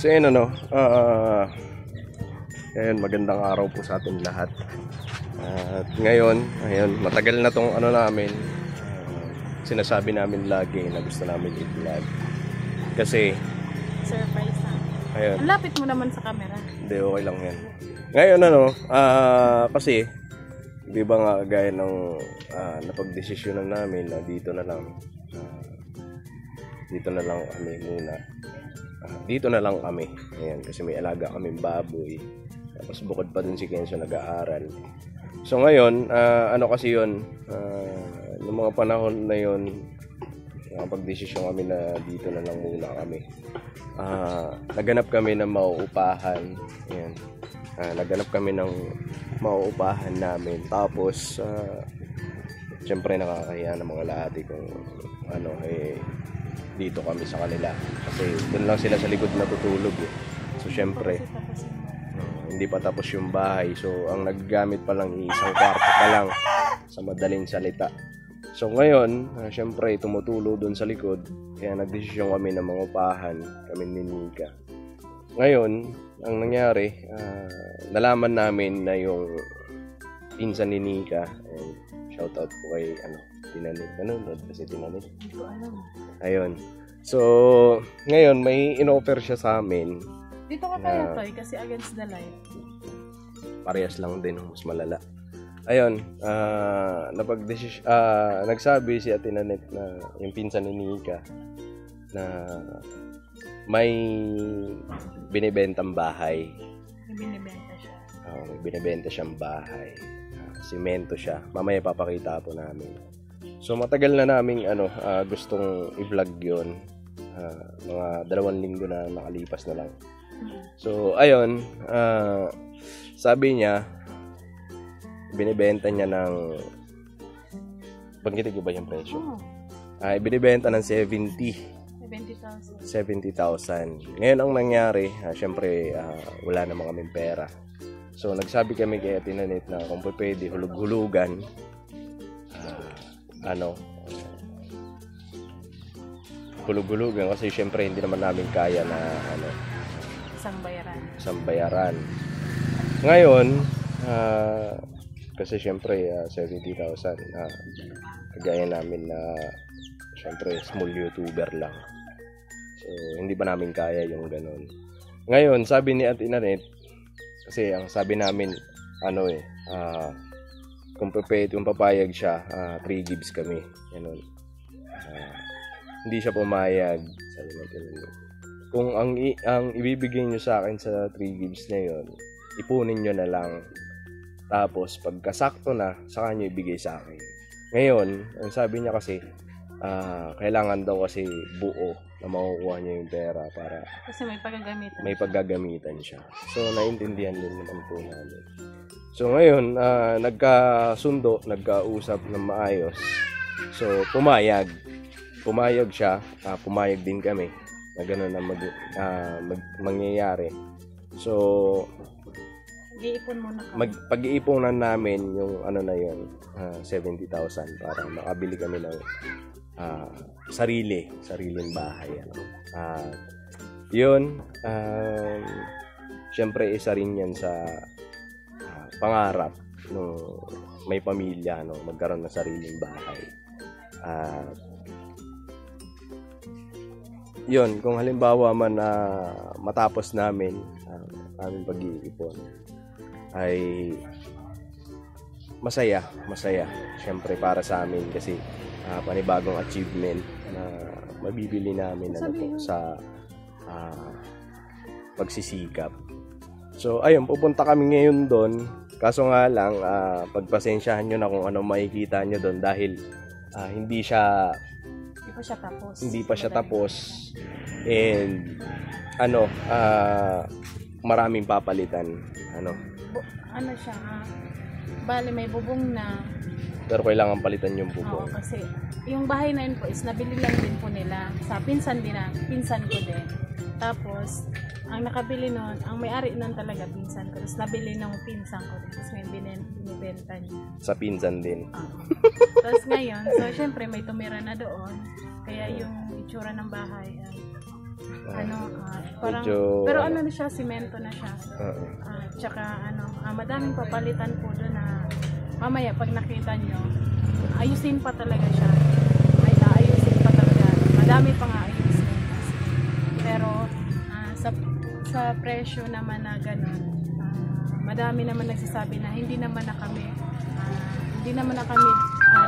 So yun ngayon magandang araw po sa ating lahat. At ngayon, ayun, matagal na tong namin, sinasabi namin lagi na gusto namin i-vlog. Kasi surprise na. Ayun. Ang lapit mo naman sa camera. Hindi, okay lang yan. Ngayon kasi di ba nga gaya ng napagdesisyonan namin na dito na lang kami muna. Dito na lang kami. Ayan, kasi may alaga kaming baboy. Tapos bukod pa dun si Kenzo nag-aaral. So ngayon, kasi yun, noong mga panahon na yun, nakapag-desisyon kami na dito na lang muna kami. Naganap kami ng mauupahan. Ayan. Naganap kami ng mauupahan namin. Tapos, syempre nakakahiya ng mga laati kung dito kami sa kanila. Kasi doon lang sila sa likod natutulog eh. So syempre, hindi pa tapos yung bahay. So ang naggamit pa lang isang kwarto pa lang sa madaling salita. So ngayon, syempre tumutulo doon sa likod. Kaya nagdesisyon kami ng mga upahan, kami ni Nika. Ngayon, ang nangyari, nalaman namin na yung pinsan ni Nika, and shoutout po kay Tinanit. Kasi Tinanit. Hindi ko alam. Ayun. So, ngayon may in-offer siya sa amin. Dito ka kaya Toy, kasi against the light. Parehas lang din, mas malala. Ayun, nagsabi si Ate Nanette na yung pinsan ni Nika na may binibentang bahay. May binibenta siya. May binibenta siyang bahay. Simento siya. Mamaya papakita po namin. So matagal na naming gustong i-vlog 'yon. Mga 2 linggo na nakalipas na lang. So ayun, sabi niya binibenta niya ng banggitin ko ba yung presyo? Binibenta ng 70,000. Ngayon ang nangyari, syempre wala namang kaming pera. So nagsabi kami kay Ate Nanette na kung pwede hulug-hulugan hulug-hulugan kasi syempre hindi naman namin kaya na isang bayaran. Ngayon kasi syempre 70,000 kagaya namin na syempre small YouTuber lang. So hindi pa namin kaya yung ganun. Ngayon sabi ni Ate Nanette, kasi ang sabi namin kung papayag siya, 3 gigs kami. Ganun. Hindi siya pumayag. Sabi natin, kung ang ibibigay niyo sa akin sa 3 gigs na yon, ipunin niyo na lang. Tapos pagkasakto na, saka niyo ibigay sa akin. Ngayon, ang sabi niya kasi, kailangan daw kasi buo na makukuha niya yung pera para kasi may paggagamitan siya. So naintindihan din naman po namin. So ngayon nagkasundo, nagkausap ng maayos. So pumayag siya, pumayag din kami na gano'n na mangyayari. So pag-iipunan namin yung na yun, 70,000 para makabili kami ng sariling bahay. Yun, syempre isa rin yan sa pangarap no, may pamilya, magkaroon ng sariling bahay. Yun, kung halimbawa man matapos namin aming pag-iipon ay masaya syempre para sa amin kasi panibagong achievement na mabibili namin sa pagsisikap. So ayun, pupunta kami ngayon doon. Kaso nga lang, pagpasensyahan nyo na kung ano makikita nyo doon dahil hindi pa siya tapos. And maraming papalitan. Siya, bali may bubong na. Pero kailangan palitan yung bubong. Oo, kasi yung bahay na yun po is nabili lang din po nila sa pinsan ko din. Tapos ang nakabili nun, ang may-ari nun talaga pinsan ko. Tapos nabili ng pinsan ko. Tapos may binibenta niya. Sa pinsan din. Tapos ngayon, so syempre may tumira na doon. Kaya yung itsura ng bahay, parang, pero ano na siya, simento na siya. Tsaka madaming papalitan po doon na mamaya pag nakita nyo, ayusin pa talaga siya. Ay, ayusin pa talaga. Madami pa nga ayusin. Pero sa presyo naman na gano'n, madami naman nagsasabi na hindi naman na kami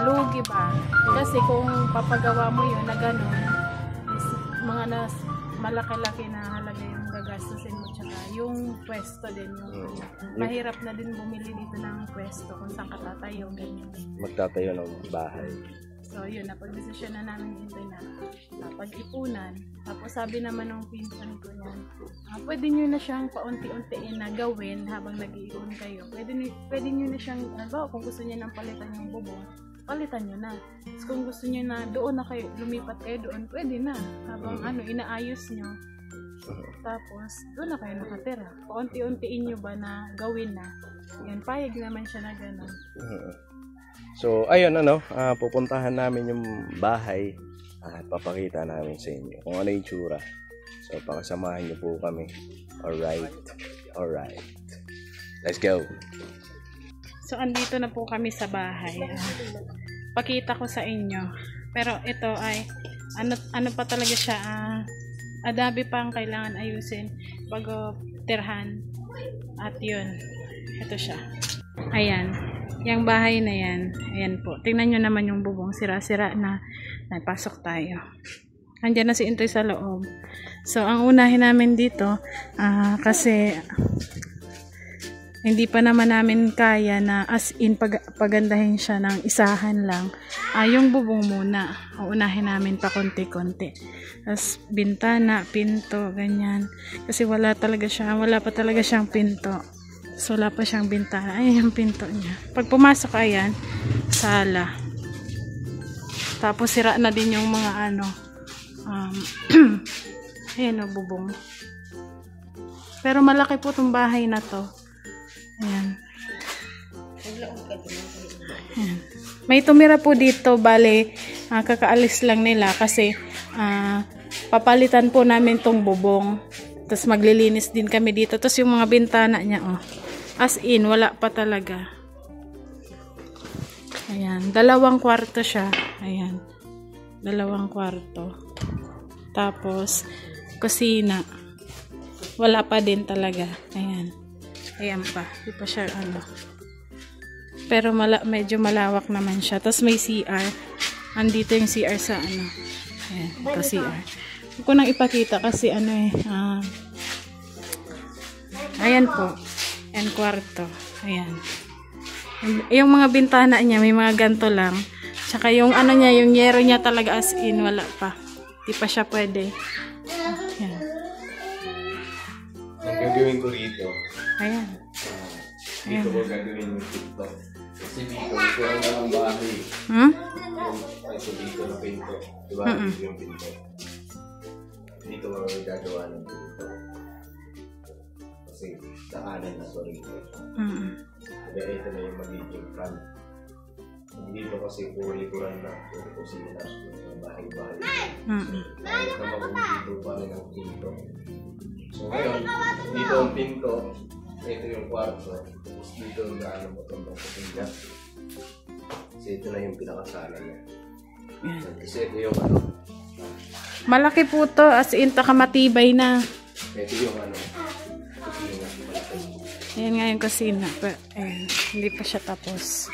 lugi ba? Kasi kung papagawa mo yun na gano'n, mga malaki-laki na halaga yung gagastusin mo, tsaka yung pwesto din, yung mahirap na din bumili dito ng pwesto kung saan ka tatayo, ganyan. Magtatayo ng bahay. So yun, napag-desisyon na namin ito na pag-ipunan. Tapos sabi naman ng pinsan ko yan, pwede nyo na siyang paunti-untiin na gawin habang nag-iipon kayo. Pwede nyo na siyang, kung gusto nyo nang palitan yung bubong, palitan nyo na. Tapos kung gusto nyo na doon na kayo, lumipat kayo doon, pwede na. Habang inaayos nyo. Tapos doon na kayo nakatira. Paunti-untiin nyo ba na gawin na. Yan, payag naman siya na gano'n. So, ayun pupuntahan namin yung bahay at papakita namin sa inyo kung ano yung tsura. So, pakasamahan niyo po kami. Alright. Let's go. So, andito na po kami sa bahay. Pakita ko sa inyo. Pero ito ay, ano pa talaga siya, adabi pa ang kailangan ayusin bago tirhan. At yun, ito siya. Ayan. Yung bahay na yan, ayan po. Tingnan nyo naman yung bubong, sira-sira na. Napasok tayo. Andiyan na si Intoy sa loob. So, ang unahin namin dito, kasi hindi pa naman namin kaya na as in pagandahin siya ng isahan lang. Yung bubong muna, unahin namin pa konti-konti. Tapos, bintana, pinto, ganyan. Kasi wala pa talaga siyang pinto. So, wala pa siyang bintana. Ayan yung pinto niya. Pag pumasok, ayan, sala. Tapos, sira na din yung mga ayan o, bubong. Pero malaki po itong bahay na to. Ayan. Ayan. May tumira po dito, bale, kakaalis lang nila kasi papalitan po namin tong bubong. Tapos maglilinis din kami dito. Tapos yung mga bintana niya, as in, wala pa talaga. Ayan. 2 kwarto siya. Ayan. 2 kwarto. Tapos, kusina. Wala pa din talaga. Ayan. Ayan pa. Di pa siya, Pero medyo malawak naman siya. Tapos may CR. Andito yung CR sa, Ayan. Ito CR. Huwag ko nang ipakita kasi, ayan po. Ayan, kwarto. Ayan. Yung mga bintana niya, may mga ganto lang. Tsaka yung niya, yung yero niya talaga as in, wala pa. Di pa siya pwede. Ayan. Ang gagawin ko rito. Ayan. Dito ko gagawin yung pinto. Kasi dito, kurang na ang bahay. So dito na pinto. Diba? Dito yung pinto. Dito mo may gagawa ng pinto. Kasi daanan na to rito. Kaya ito na yung magiging front. Dito kasi puro likuran na. Puro kusina. Bahay-bahay. Kahit na mag-dito pa rin ang pinto. So ngayon, dito ang pinto. Ito yung kwarto. Tapos dito ang gaano mo itong kusina. Kasi ito na yung pinakasala niya. Kasi ito yung malaki po to, as in matibay na. Ito yung kusina. Ayan nga yung kusina. Pero, ayan, hindi pa siya tapos.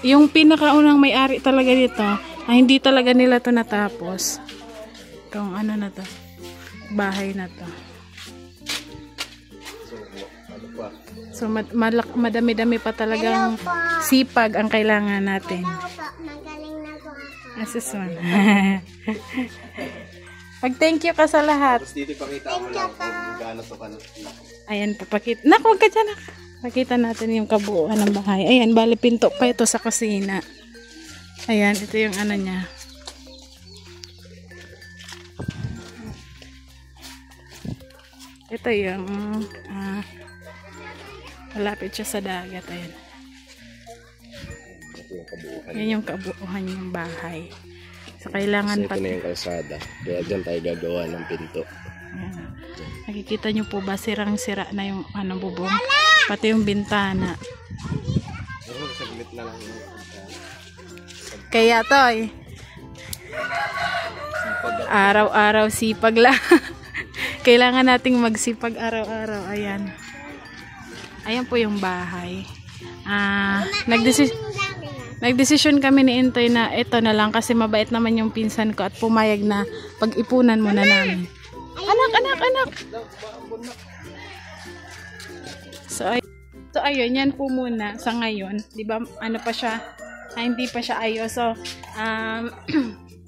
Yung pinakaunang may-ari talaga dito, hindi talaga nila to natapos. Itong na to. Bahay na to. So, madami-dami pa talagang sipag ang kailangan natin. Asus one. Pag-thank you ka sa lahat. Tapos dito pakita mo lang kung gaano to ka. Ayan, papakita. Naku, huwag ka dyan. Pakita natin yung kabuuan ng bahay. Ayan, bali pinto pa ito sa kusina. Ayan, ito yung niya. Ito yung malapit siya sa dagat. Ayan. Ito yung kabuuhan. Yan yung kabuuhan yung bahay. So, kailangan Ito na yung kalsada. Kaya dyan tayo gagawa ng pinto. Ayan. Nakikita nyo po ba sirang-sira na yung bubong? Pati yung bintana. Pero saglit na lang yun. Kaya toy, araw-araw sipag lang. Kailangan nating magsipag araw-araw. Ayan. Ayan po yung bahay. Nagdesisyon kami ni Intoy na ito na lang kasi mabait naman yung pinsan ko at pumayag na pag-ipunan muna namin. Anak! So ayun, yan po muna sa ngayon. Di ba, pa siya, hindi pa siya ayos. So,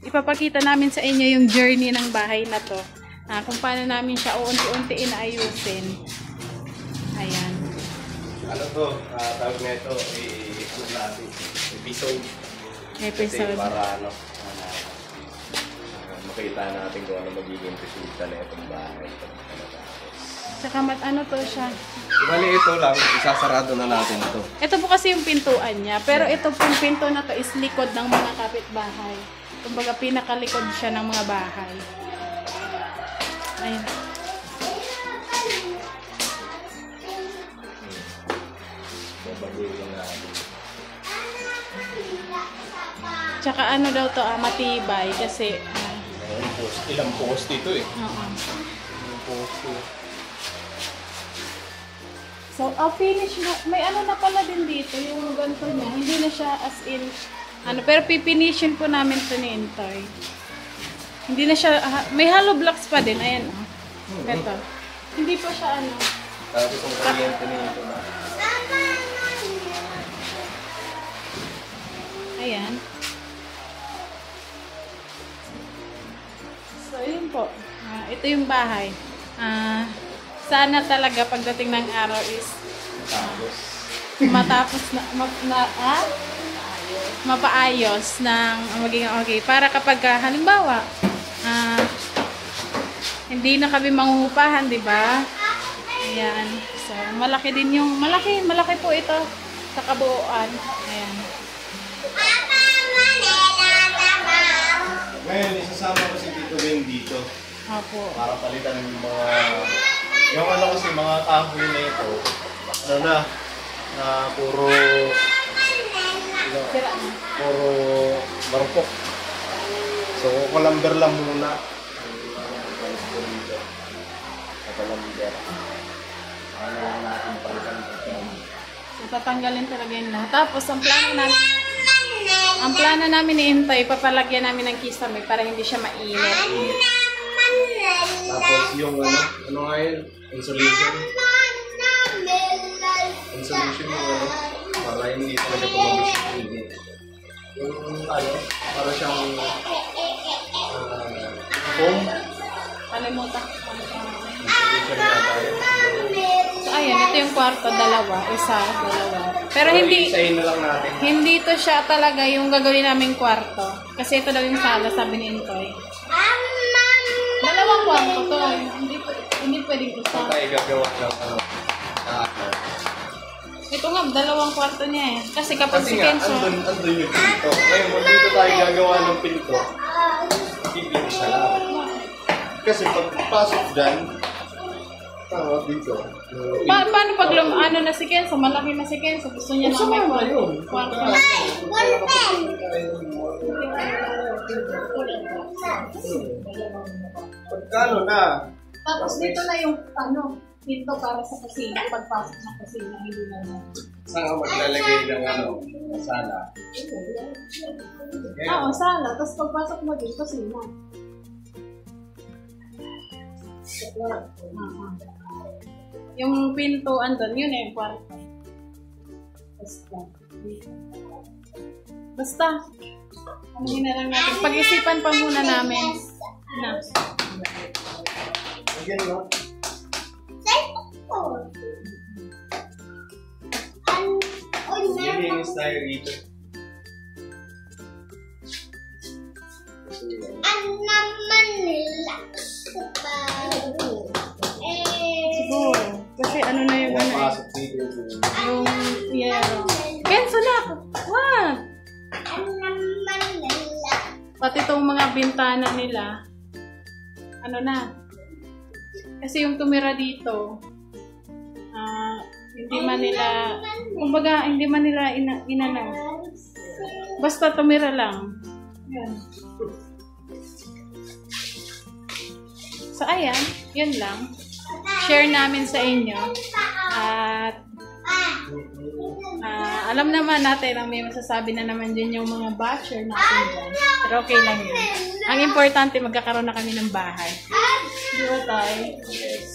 ipapakita namin sa inyo yung journey ng bahay na to. Kung paano namin siya unti-unti inaayusin. Ayan. Ano to? Tawag na ito, episode. Kasi para makita natin kung ano magiging resulta na itong bahay. Tsaka to siya. Bali ito lang, isasarado na natin ito. Ito po kasi yung pintuan niya. Pero ito pong pinto na to is likod ng mga kapitbahay. Kumbaga pinakalikod siya ng mga bahay. Ayan. Babaguhin natin. Tsaka daw to, matibay kasi Ilang post ito eh. Ilang post ito. So, finish na. May na pala din dito, yung ganito niya. Hindi na siya as in, pero pipinishin po namin ito ni Intoy. Hindi na siya, may hollow blocks pa din. Ayan, Ito. Hindi pa siya, Tapos ang kuryente na ito na. Ayan. So, yun po. Ito yung bahay. Sana talaga pagdating ng araw is matapos mapaayos ng maging okay. Para kapag halimbawa hindi na kami manghupahan, di ba? Ayan. So, malaki din yung malaki po ito sa kabuuan. Ayan. Ngayon, isasama ko si Tito Ben dito. Opo. Para palitan ng mga kasi mga kahoy na ito, puro marupok. So, kulamber lang muna. Kulamber. Ano lang natin palitan. So, tatanggalin talaga yun lahat. Tapos, ang plano namin ni Intoy, papalagyan namin ng kisame para hindi siya mainit. Tapos yung ano nga yun? Insulation. Insulation yung para hindi talaga tumabos yung init. Yung para siyang foam. Kalimutan. Insulation na tayo. So, ayan, ito yung kwarto, dalawa. Pero isahin na lang natin. Hindi to siya talaga yung gagawin naming kwarto. Kasi ito daw yung sala, sabi ni Intoy. Dalawang kwarto to. Hindi pwedeng isa. Tayo gagawa ng Ito nga, dalawang kwarto niya eh. Kasi kapag si Kenzo... andun yung pinto. Ngayon, kung dito tayo gagawa ng pinto, pipili siya lang. Kasi pagpasok dyan, dito. Paano pag na si Kenzo? Malaki na si Kenzo. Gusto niya na may kwarto. Pagkano na? Tapos dito na yung pinto para sa kusina. Pagpasok ng kusina, hindi na yan. Saan ka maglalagay ng sala? Oo, sala. Tapos pagpasok mo din, kusina. Yung pinto andun, yun yung kwarto. Basta. Ano na lang natin. Pag-isipan pa muna namin. Again, no? Linis tayo dito. Ang naman nila sa bago. yung ano eh. Yung yero. Kenzo na! Wag! Pati itong mga bintana nila, ano na. Kasi yung tumira dito, hindi man nila, kumbaga, hindi man nila inanaw. Basta tumira lang. Yan. So, ayan. Yun lang. Share namin sa inyo. At alam naman natin ang may masasabi na naman din yung mga basher natin dyan. Pero okay lang yun. Ang importante, magkakaroon na kami ng bahay. Di ba tayo? Yes.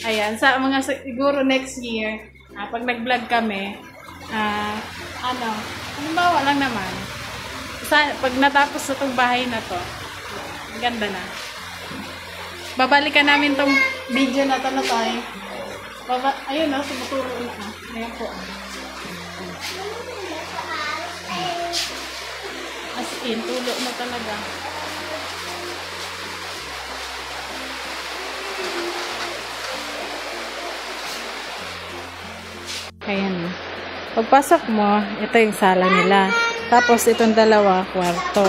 Ayan. Sa mga siguro next year, pag nag-vlog kami, halimbawa lang naman, pag natapos na itong bahay na to, ang ganda na. Babalikan namin tong video na to na tayo. Ayun na, sumuturo na. Ayan po. As in, tulo na talaga. Ayan. Pagpasok mo, ito yung sala nila. Tapos itong dalawa, kwarto.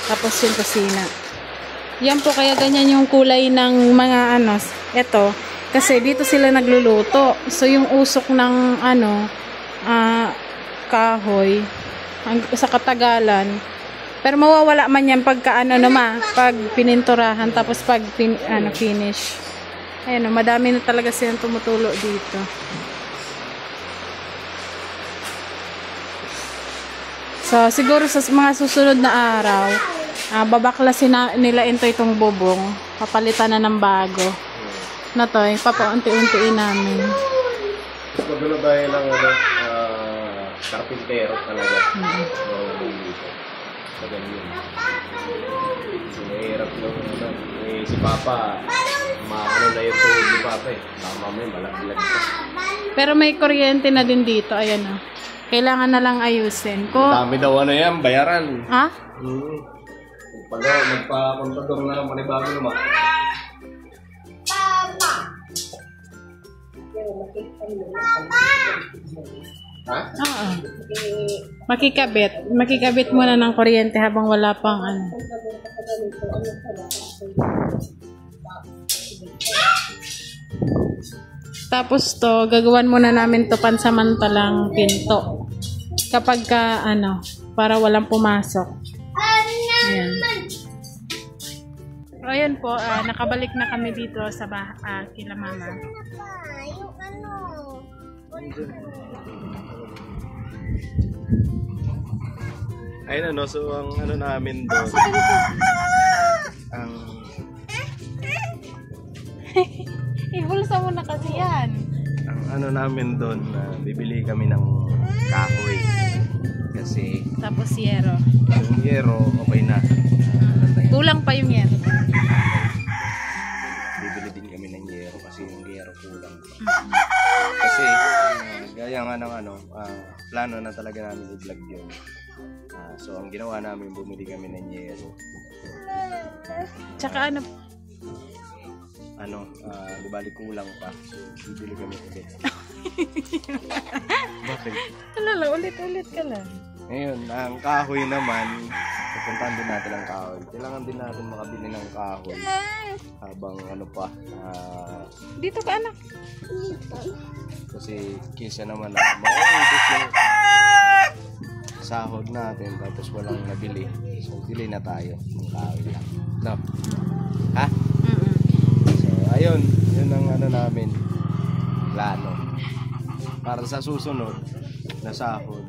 Tapos yung kusina. Yan po, kaya ganyan yung kulay ng mga ito. Kasi dito sila nagluluto. So yung usok ng kahoy sa katagalan. Pero mawawala man yan pagka pag pininturahan tapos pag finish. Ayun, madami na talaga silang tumutulo dito. So siguro sa mga susunod na araw, babaklasin nila itong bubong, papalitan na ng bago. Na to, papaunti-untiin namin. Magulo tayo ng karpintero talaga. Sa ganyan. Sinahirap nung si Papa, maano na yung tuhod ni Papa eh. Tama mo yun, malaglag pa. Pero may kuryente na din dito, ayan o. Kailangan na lang ayusin. Dami daw yan, bayaran. Ha? Magpa-kontador na manibago naman. Ha? Oo. Makikabit muna ng kuryente habang wala pang Tapos to, gagawan muna namin to pansamantalang pinto. Kapag para walang pumasok. Ayan. So, ayan po, nakabalik na kami dito sa kila mama. Ayun so ang namin doon, Ibulsa mo na kasi yan. Ang namin doon, bibili kami ng kahoy. Kasi tapos yero. Yung yero, okay na. Kulang pa yung yero. Bibili din kami ng yero kasi yung yero kulang pa. Kasi gaya nga ng plano na talaga namin i-vlog yun. So ang ginawa namin, bumili kami ng yero. Tsaka di bali kulang pa. Bibili kami ulit. Bakit? Alala, ulit ka lang. Ngayon, ang kahoy naman, pupuntahan din natin ang kahoy. Kailangan din natin makabili ng kahoy. Habang Dito ka, anak. Kasi kesa naman mauubos yung sahod natin tapos walang nabili. So, bili na tayo ng kahoy lang. No? Ha? So, ayun. Yun ang namin. Plano. Para sa susunod na sahod,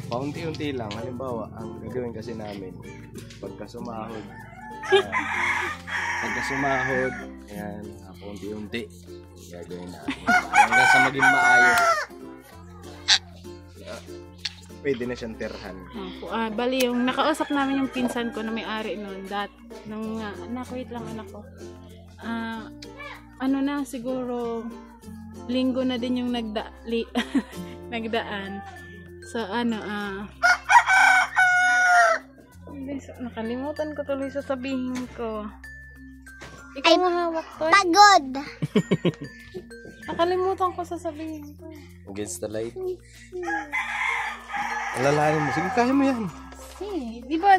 paunti-unti lang. Halimbawa, ang gagawin kasi namin, pagka sumahod, ayan, paunti-unti, gagawin natin. Hanggang sa maging maayos. Pwede na siyang tirhan. Bali, yung nakausap namin yung pinsan ko na may-ari noon, wait lang anak ko. Siguro linggo na din yung nagdaan. So nakalimutan ko tuloy sasabihin ko. Ikaw nga hawak to. Pagod. Nakalimutan ko sasabihin ko. Against the light. Alalahanin mo. Sige, kaya mo yan.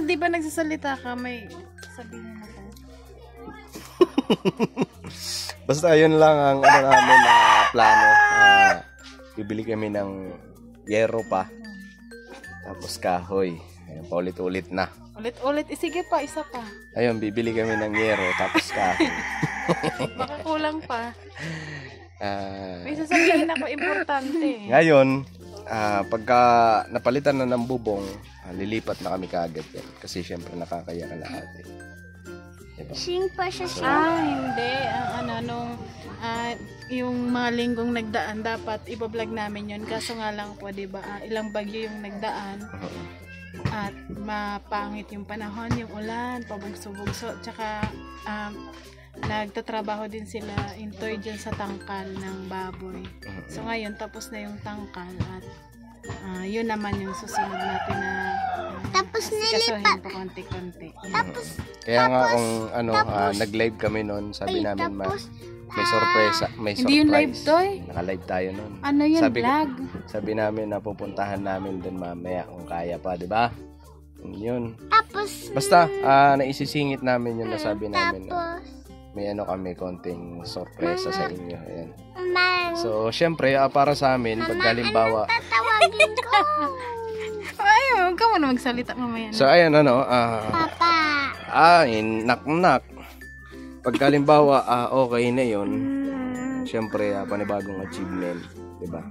Di ba nagsasalita ka, may sabihin ako. Basta yun lang ang ano namin na plano. Bibili kami ng yero pa. Tapos kahoy. Ayan, paulit-ulit na. Ulit-ulit. Sige pa, isa pa. Ayun, bibili kami ng yero tapos kahoy. Baka kulang pa. May sasabihin ako importante. Ngayon, pagka napalitan na ng bubong, lilipat na kami kaagad yan. Kasi syempre nakakaya ka lahat eh. Diba? Sing pa siya siya. Hindi. Yung mga linggong nagdaan, dapat ibablog namin yun. Kaso nga lang po, diba, ilang bagyo yung nagdaan. At mapangit yung panahon, yung ulan, pabugso-bugso. Tsaka, nagtatrabaho din sila intoy dyan sa tangkal ng baboy. So ngayon, tapos na yung tangkal at yun naman yung susunod natin na Tapos sikasuhin po konti-konti. Tapos, Kaya nga kung nag-live kami noon, sabi namin may surprise. Hindi yung live, Toy. Naka-live tayo noon. Ano yun, vlog? Sabi namin na pupuntahan namin doon mamaya kung kaya pa, di ba? Yun. tapos, Basta, naisisingit namin yun na sabi namin na tapos, may kami konting sorpresa sa inyo. Ayan. man, So, syempre, para sa amin, pag halimbawa, tatawagin ko. Ay, huwag ka muna magsalita mamaya. so ayan Papa. knock-knock. Pag halimbawa, okay na yun, syempre, panibagong achievement, di ba?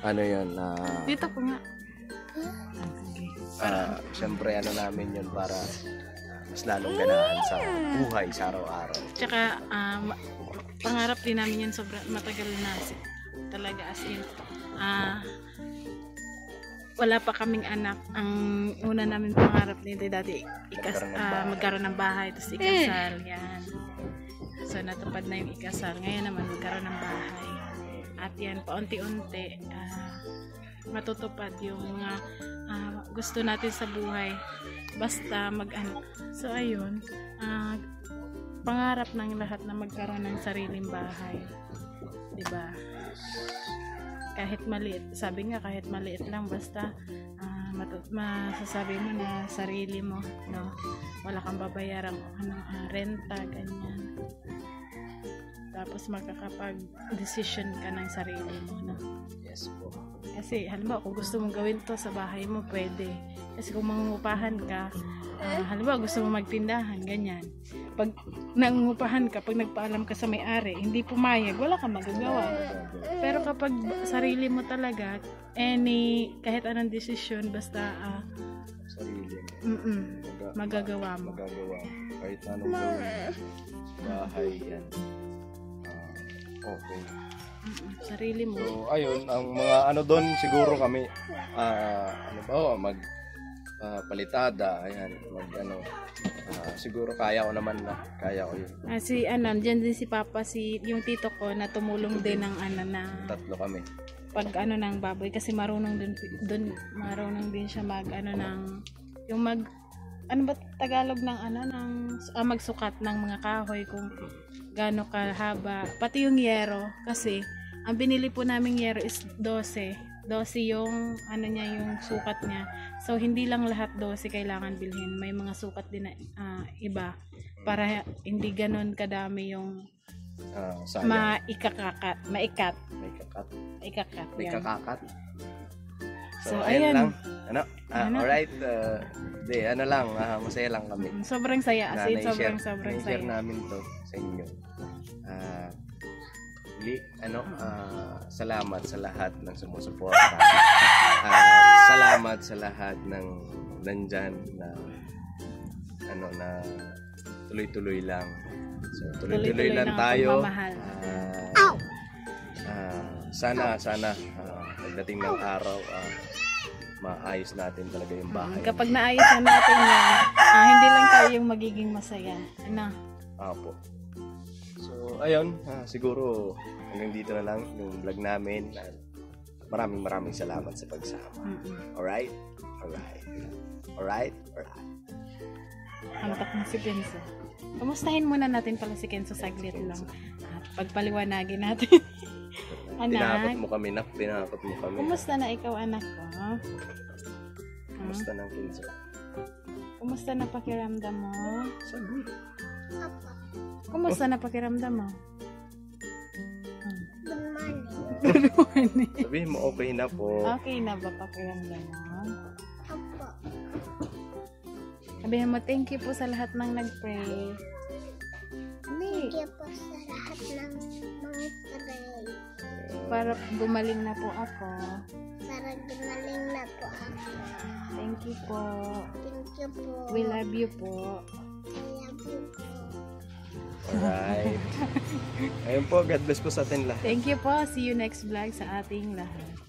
Ano yun, Dito po nga. syempre, namin yun para mas lalong ganahan sa buhay sa araw-araw. Tsaka, pangarap din namin yan matagal na talaga as in. Wala pa kaming anak. Ang una namin pangarap nito dati magkaroon ng bahay, tapos ikasal. Yan. So natupad na yung ikasal. Ngayon naman magkaroon ng bahay. At yan, paunti-unti matutupad yung mga gusto natin sa buhay. Basta mag-anak. So ayun, pangarap ng lahat na magkaroon ng sariling bahay. 'Di ba? Kahit maliit, sabi nga kahit maliit lang, basta masasabi mo na sarili mo, no? Wala kang babayarang renta, ganyan. Tapos makakapag-decision ka ng sarili mo, no? Yes po. Kasi halimbawa kung gusto mong gawin to sa bahay mo, pwede. Kasi kung mangungupahan ka, halimbawa gusto mo magtindahan, ganyan. Pag nangungupahan ka, pag nagpaalam ka sa may-ari, hindi pumayag, wala kang magagawa. Pero kapag sarili mo talaga, kahit anong desisyon, basta Sarili. magagawa mo. Kahit anong gawin. Bahay yan. Okay. Sarili mo. So, ayun, ang mga doon, siguro kami, palitada, ayan, siguro kaya ko naman na, kaya ko yun. Diyan din si Papa, yung tito ko na tumulong din ng Tatlo kami. pag ng baboy kasi marunong din siya Tagalog ng magsukat ng mga kahoy kung gaano kahaba, pati yung yero kasi ang binili po naming yero is 12 yung yung sukat niya. So hindi lang lahat 12 kailangan bilhin, may mga sukat din na iba para hindi ganon kadami yung maikat. May Yan. kakakat. So, ayan ayan. lang. Alright. Masaya lang kami. Sobrang saya. As in, sobrang share saya. namin to sa inyo. Salamat sa lahat ng sumusuporta. Salamat sa lahat ng nandyan na tuloy-tuloy lang. So, tuloy-tuloy lang tayo. Sana pagdating ng araw maayos natin talaga yung bahay. Kapag naayos na natin yan, hindi lang tayo yung magiging masaya. Apo. So, ayun, siguro hanggang dito na lang yung vlog namin. Maraming salamat sa pagsama. Alright? Antok na si Kenzo. Kumustahin muna natin pala si Kenzo saglit lang. At pagpaliwanagin natin. Tinakot Anak, mo kami, nak. Tinakot mo kami. kumusta na ikaw anak ko? Kumusta ng Kinso? Kumusta na pakiramdam mo? Sabi. Papa, Kumusta na pakiramdam mo? good morning. Sabihin mo, okay na po. Okay na ba pakiramdam mo? Papa, Sabihin mo, thank you po sa lahat ng nag-pray. thank you po sa lahat ng mga pray. Para gumaling na po ako. Para gumaling na po ako. Thank you po. Thank you po. We love you po. I love you po. Alright. Ayun po, God bless po sa atin lahat. Thank you po. See you next vlog sa ating lahat.